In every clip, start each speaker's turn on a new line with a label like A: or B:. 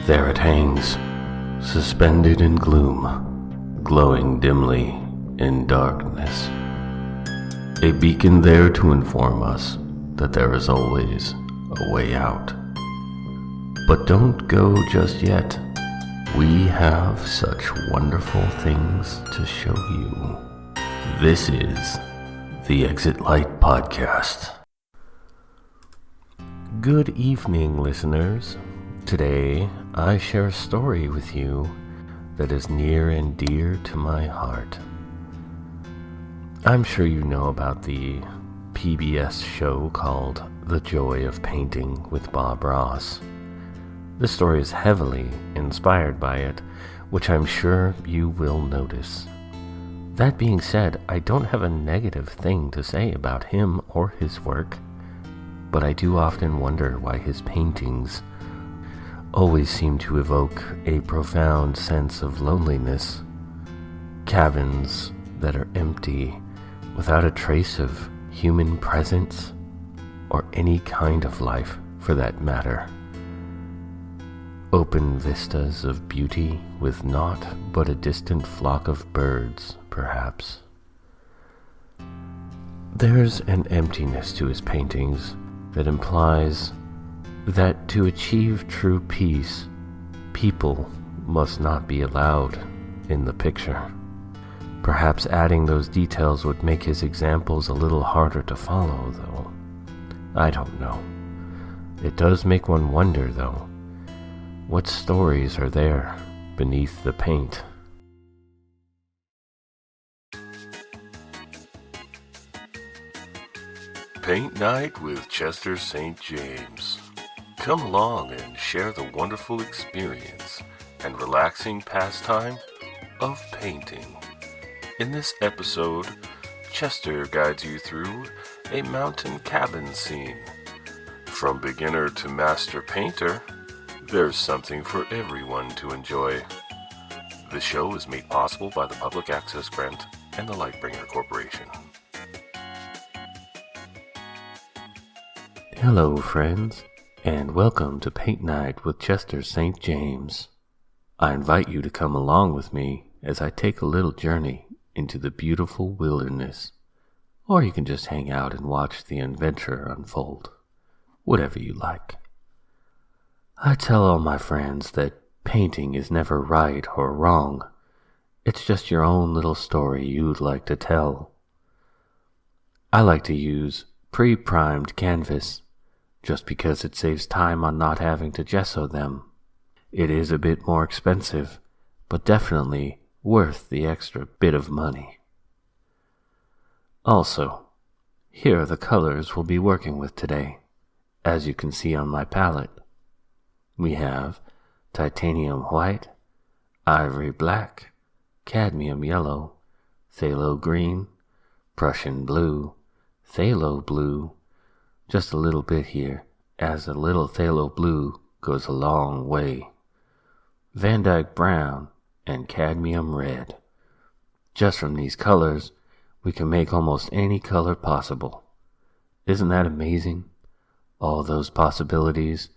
A: There it hangs, suspended in gloom, glowing dimly in darkness. A beacon there to inform us that there is always a way out. But don't go just yet. We have such wonderful things to show you. This is the Exit Light Podcast. Good evening, listeners. Today, I share a story with you that is near and dear to my heart. I'm sure you know about the PBS show called The Joy of Painting with Bob Ross. This story is heavily inspired by it, which I'm sure you will notice. That being said, I don't have a negative thing to say about him or his work, but I do often wonder why his paintings always seem to evoke a profound sense of loneliness. Cabins that are empty, without a trace of human presence, or any kind of life for that matter. Open vistas of beauty with naught but a distant flock of birds, perhaps. There's an emptiness to his paintings that implies that to achieve true peace, people must not be allowed in the picture. Perhaps adding those details would make his examples a little harder to follow, though. I don't know. It does make one wonder, though. What stories are there beneath the paint? Paint Night with Chester St. James. Come along and share the wonderful experience and relaxing pastime of painting. In this episode, Chester guides you through a mountain cabin scene. From beginner to master painter, there's something for everyone to enjoy. This show is made possible by the Public Access Grant and the Lightbringer Corporation. Hello, friends, and welcome to Paint Night with Chester St. James. I invite you to come along with me as I take a little journey into the beautiful wilderness, or you can just hang out and watch the adventure unfold, whatever you like. I tell all my friends that painting is never right or wrong. It's just your own little story you'd like to tell. I like to use pre-primed canvas just because it saves time on not having to gesso them. It is a bit more expensive, but definitely worth the extra bit of money. Also, here are the colors we'll be working with today. As you can see on my palette, we have titanium white, ivory black, cadmium yellow, phthalo green, Prussian blue, phthalo blue, just a little bit here, as a little phthalo blue goes a long way, Van Dyke brown, and cadmium red. Just from these colors, we can make almost any color possible. Isn't that amazing? All those possibilities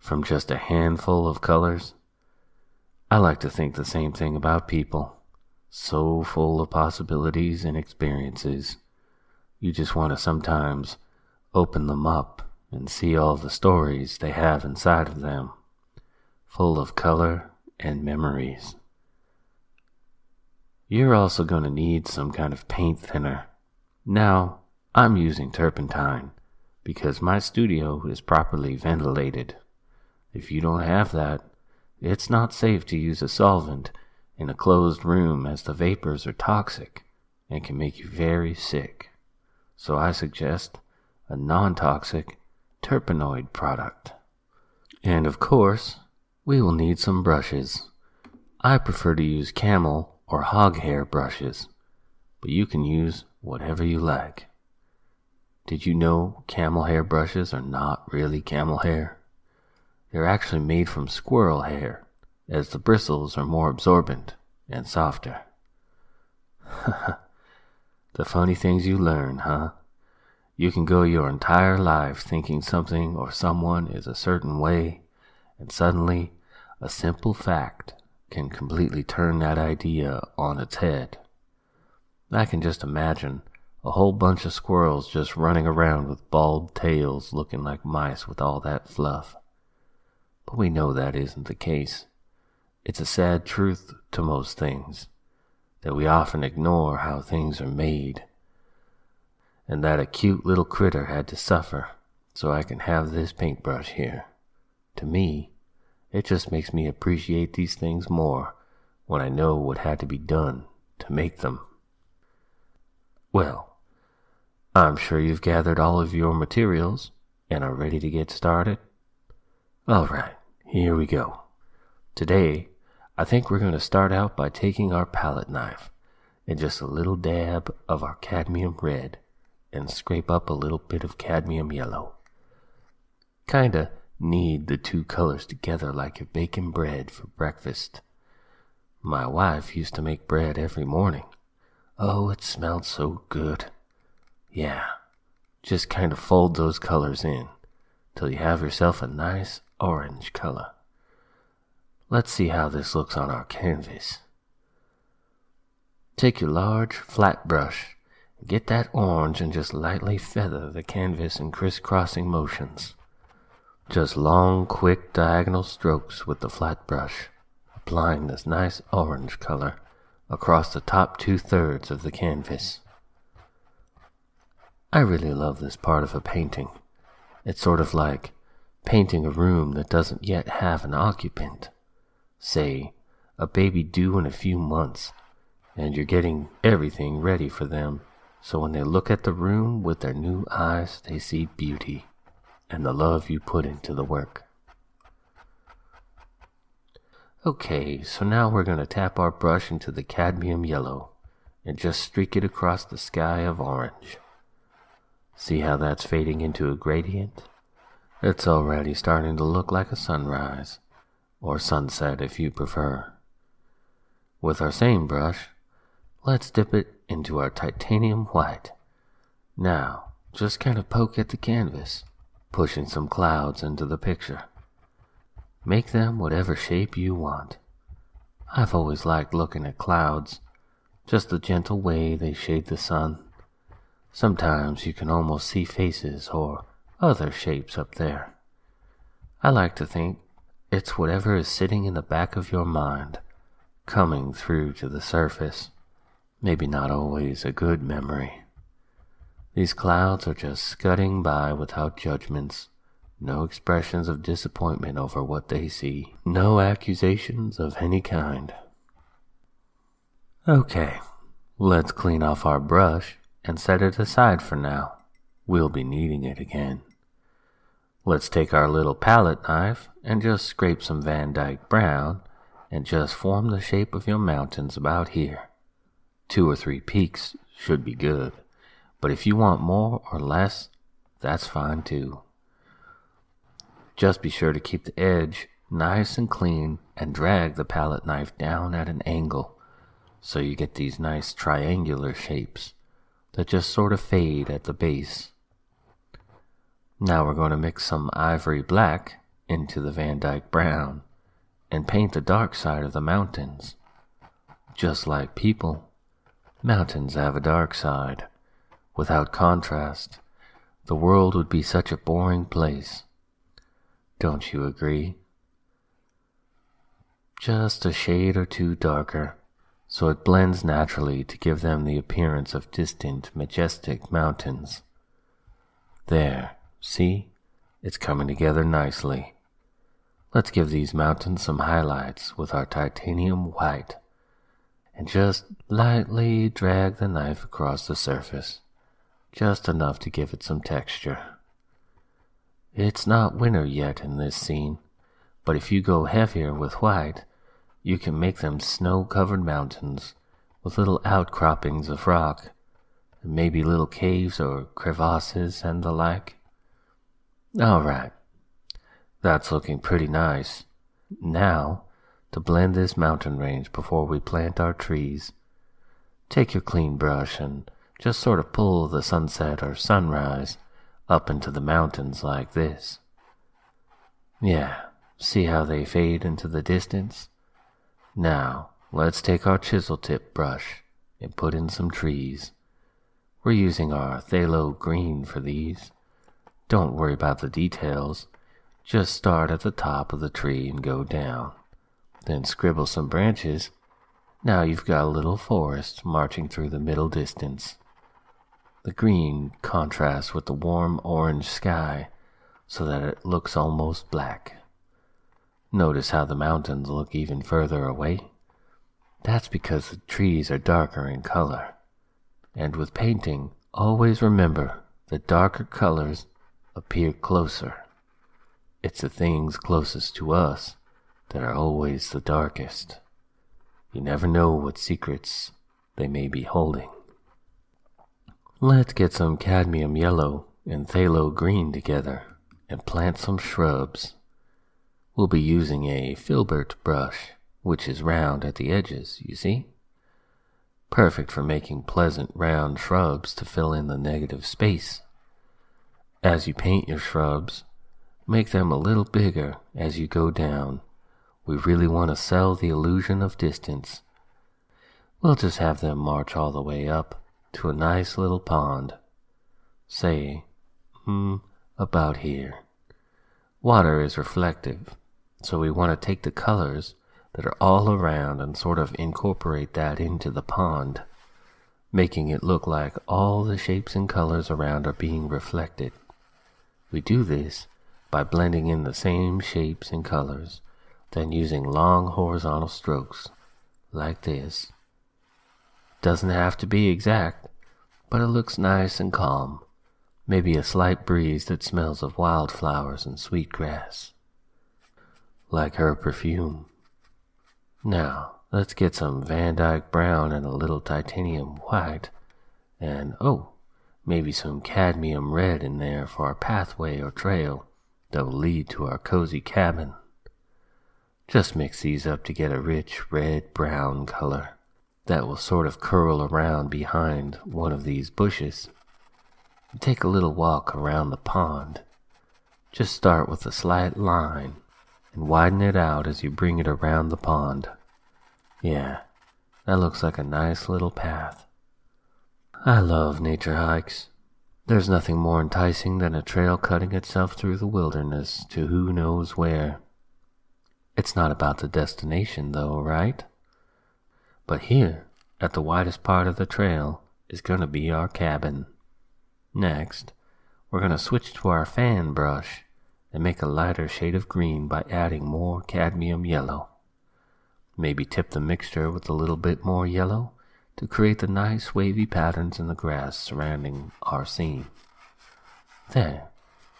A: from just a handful of colors. I like to think the same thing about people. So full of possibilities and experiences. You just want to sometimes open them up and see all the stories they have inside of them, full of color and memories. You're also going to need some kind of paint thinner. Now, I'm using turpentine because my studio is properly ventilated. If you don't have that, it's not safe to use a solvent in a closed room as the vapors are toxic and can make you very sick. So I suggest a non-toxic terpenoid product. And of course, we will need some brushes. I prefer to use camel or hog hair brushes, but you can use whatever you like. Did you know camel hair brushes are not really camel hair? They're actually made from squirrel hair, as the bristles are more absorbent and softer. The funny things you learn, huh? You can go your entire life thinking something or someone is a certain way, and suddenly A simple fact can completely turn that idea on its head. I can just imagine a whole bunch of squirrels just running around with bald tails looking like mice with all that fluff. But we know that isn't the case. It's a sad truth to most things, that we often ignore how things are made, and that a cute little critter had to suffer so I can have this paintbrush here. To me, it just makes me appreciate these things more when I know what had to be done to make them. Well, I'm sure you've gathered all of your materials and are ready to get started. All right, here we go. Today, I think we're going to start out by taking our palette knife and just a little dab of our cadmium red and scrape up a little bit of cadmium yellow. Kinda knead the two colors together like you're baking bread for breakfast. My wife used to make bread every morning. Oh, it smelled so good. Yeah, just kind of fold those colors in till you have yourself a nice orange color. Let's see how this looks on our canvas. Take your large, flat brush, and get that orange and just lightly feather the canvas in crisscrossing motions. Just long, quick diagonal strokes with the flat brush, applying this nice orange color across the top 2/3 of the canvas. I really love this part of a painting. It's sort of like painting a room that doesn't yet have an occupant. Say, a baby due in a few months, and you're getting everything ready for them, so when they look at the room with their new eyes, they see beauty and the love you put into the work. Okay, so now we're going to tap our brush into the cadmium yellow and just streak it across the sky of orange. See how that's fading into a gradient? It's already starting to look like a sunrise, or sunset if you prefer. With our same brush, let's dip it into our titanium white. Now, just kind of poke at the canvas, pushing some clouds into the picture. Make them whatever shape you want. I've always liked looking at clouds, just the gentle way they shade the sun. Sometimes you can almost see faces or other shapes up there. I like to think it's whatever is sitting in the back of your mind, coming through to the surface. Maybe not always a good memory. These clouds are just scudding by without judgments. No expressions of disappointment over what they see. No accusations of any kind. Okay, let's clean off our brush and set it aside for now. We'll be needing it again. Let's take our little palette knife and just scrape some Van Dyke brown and just form the shape of your mountains about here. 2 or 3 peaks should be good, but if you want more or less, that's fine too. Just be sure to keep the edge nice and clean and drag the palette knife down at an angle so you get these nice triangular shapes that just sort of fade at the base. Now we're going to mix some ivory black into the Van Dyke brown and paint the dark side of the mountains. Just like people, mountains have a dark side. Without contrast, the world would be such a boring place. Don't you agree? Just a shade or two darker, so it blends naturally to give them the appearance of distant, majestic mountains. There, see? It's coming together nicely. Let's give these mountains some highlights with our titanium white, and just lightly drag the knife across the surface, just enough to give it some texture. It's not winter yet in this scene, but if you go heavier with white, you can make them snow-covered mountains with little outcroppings of rock, and maybe little caves or crevasses and the like. All right, that's looking pretty nice. Now, to blend this mountain range before we plant our trees, take your clean brush and just sort of pull the sunset or sunrise up into the mountains like this. Yeah, See how they fade into the distance? Now, let's take our chisel tip brush and put in some trees. We're using our phthalo green for these. Don't worry about the details. Just start at the top of the tree and go down. Then scribble some branches. Now you've got a little forest marching through the middle distance. The green contrasts with the warm orange sky so that it looks almost black. Notice how the mountains look even further away? That's because the trees are darker in color. And with painting, always remember that darker colors appear closer. It's the things closest to us that are always the darkest. You never know what secrets they may be holding. Let's get some cadmium yellow and phthalo green together and plant some shrubs. We'll be using a filbert brush, which is round at the edges, you see? Perfect for making pleasant round shrubs to fill in the negative space. As you paint your shrubs, make them a little bigger as you go down. We really want to sell the illusion of distance. We'll just have them march all the way up to a nice little pond. Say, about here. Water is reflective, so we want to take the colors that are all around and sort of incorporate that into the pond, making it look like all the shapes and colors around are being reflected. We do this by blending in the same shapes and colors, then using long horizontal strokes, like this. Doesn't have to be exact, but it looks nice and calm. Maybe a slight breeze that smells of wildflowers and sweet grass. Like her perfume. Now, let's get some Van Dyke brown and a little titanium white, and maybe some cadmium red in there for our pathway or trail that will lead to our cozy cabin. Just mix these up to get a rich red-brown color that will sort of curl around behind one of these bushes. And take a little walk around the pond. Just start with a slight line and widen it out as you bring it around the pond. Yeah, that looks like a nice little path. I love nature hikes. There's nothing more enticing than a trail cutting itself through the wilderness to who knows where. It's not about the destination though, right? But here, at the widest part of the trail, is going to be our cabin. Next, we're going to switch to our fan brush and make a lighter shade of green by adding more cadmium yellow. Maybe tip the mixture with a little bit more yellow to create the nice wavy patterns in the grass surrounding our scene. There,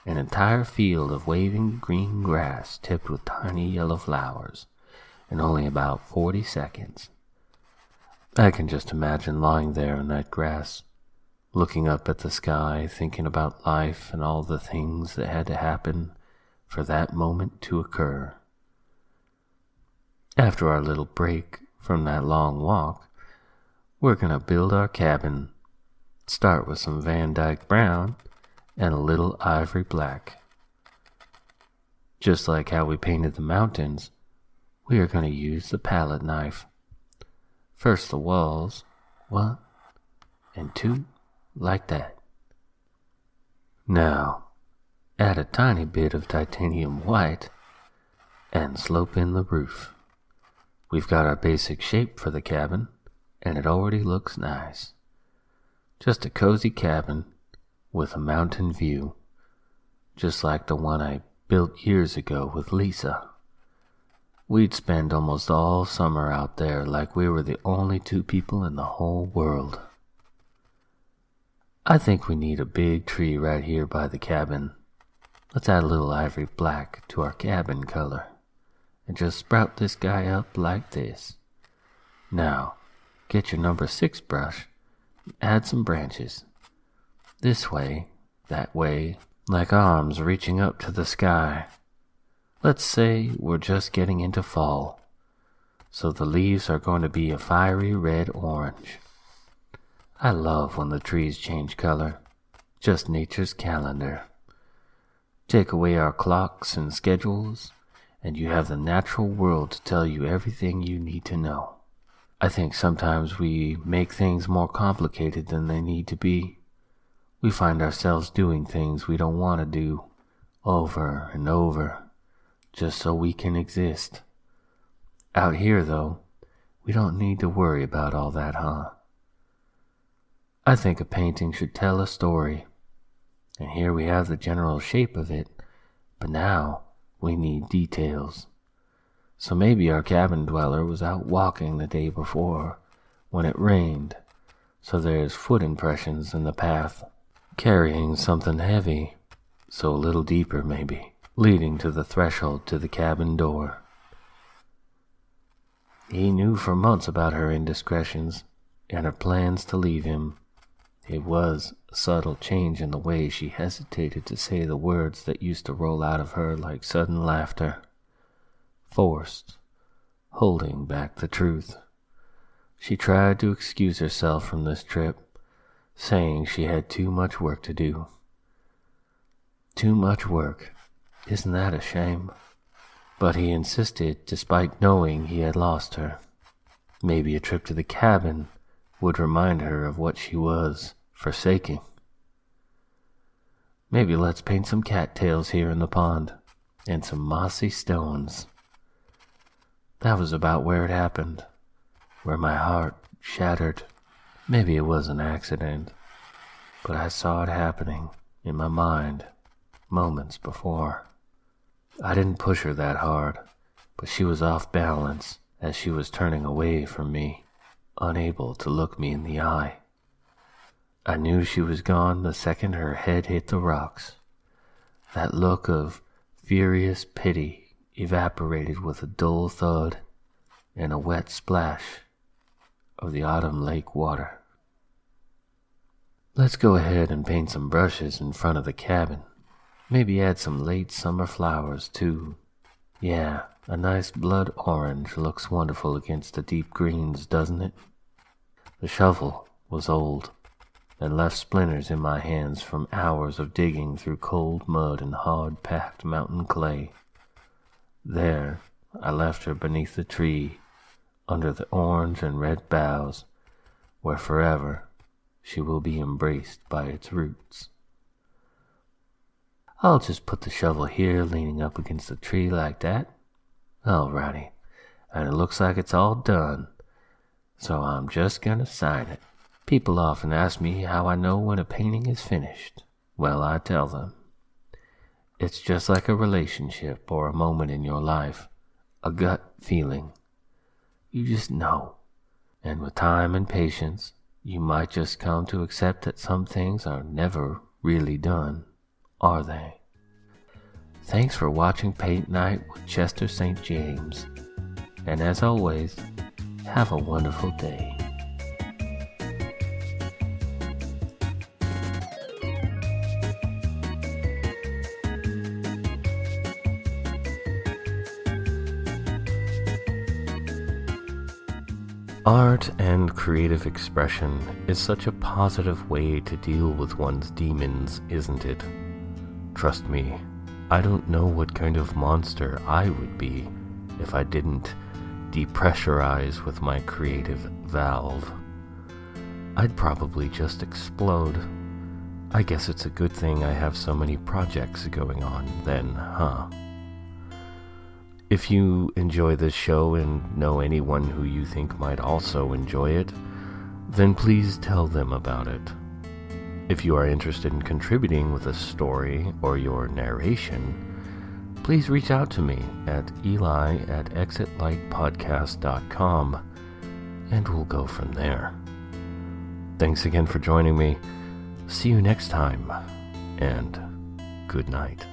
A: an entire field of waving green grass tipped with tiny yellow flowers in only about 40 seconds. I can just imagine lying there in that grass, looking up at the sky, thinking about life and all the things that had to happen for that moment to occur. After our little break from that long walk, we're going to build our cabin. Start with some Van Dyke brown and a little ivory black. Just like how we painted the mountains, we are going to use the palette knife. First the walls, 1 and 2, like that. Now, add a tiny bit of titanium white and slope in the roof. We've got our basic shape for the cabin, and it already looks nice. Just a cozy cabin with a mountain view, just like the one I built years ago with Lisa. We'd spend almost all summer out there like we were the only 2 people in the whole world. I think we need a big tree right here by the cabin. Let's add a little ivory black to our cabin color and just sprout this guy up like this. Now, get your number 6 brush and add some branches. This way, that way, like arms reaching up to the sky. Let's say we're just getting into fall, so the leaves are going to be a fiery red-orange. I love when the trees change color, just nature's calendar. Take away our clocks and schedules, and you have the natural world to tell you everything you need to know. I think sometimes we make things more complicated than they need to be. We find ourselves doing things we don't want to do, over and over, just so we can exist. Out here, though, we don't need to worry about all that, huh? I think a painting should tell a story, and here we have the general shape of it, but now we need details. So maybe our cabin dweller was out walking the day before, when it rained, so there's foot impressions in the path, carrying something heavy, so a little deeper maybe, leading to the threshold to the cabin door. He knew for months about her indiscretions and her plans to leave him. It was a subtle change in the way she hesitated to say the words that used to roll out of her like sudden laughter. Forced, holding back the truth. She tried to excuse herself from this trip, saying she had too much work to do. Too much work. Isn't that a shame? But he insisted despite knowing he had lost her. Maybe a trip to the cabin would remind her of what she was forsaking. Maybe let's paint some cattails here in the pond, and some mossy stones. That was about where it happened, where my heart shattered. Maybe it was an accident, but I saw it happening in my mind moments before. I didn't push her that hard, but she was off balance as she was turning away from me, unable to look me in the eye. I knew she was gone the second her head hit the rocks. That look of furious pity evaporated with a dull thud and a wet splash of the autumn lake water. Let's go ahead and paint some brushes in front of the cabin. Maybe add some late summer flowers, too. Yeah, a nice blood orange looks wonderful against the deep greens, doesn't it? The shovel was old and left splinters in my hands from hours of digging through cold mud and hard-packed mountain clay. There, I left her beneath the tree, under the orange and red boughs, where forever she will be embraced by its roots. I'll just put the shovel here, leaning up against the tree like that. Alrighty, and it looks like it's all done, so I'm just gonna sign it. People often ask me how I know when a painting is finished. Well, I tell them. It's just like a relationship or a moment in your life, a gut feeling. You just know. And with time and patience, you might just come to accept that some things are never really done, are they? Thanks for watching Paint Night with Chester St. James. And as always, have a wonderful day. Art and creative expression is such a positive way to deal with one's demons, isn't it? Trust me, I don't know what kind of monster I would be if I didn't depressurize with my creative valve. I'd probably just explode. I guess it's a good thing I have so many projects going on then, huh? If you enjoy this show and know anyone who you think might also enjoy it, then please tell them about it. If you are interested in contributing with a story or your narration, please reach out to me at eli@exitlightpodcast.com and we'll go from there. Thanks again for joining me. See you next time, and good night.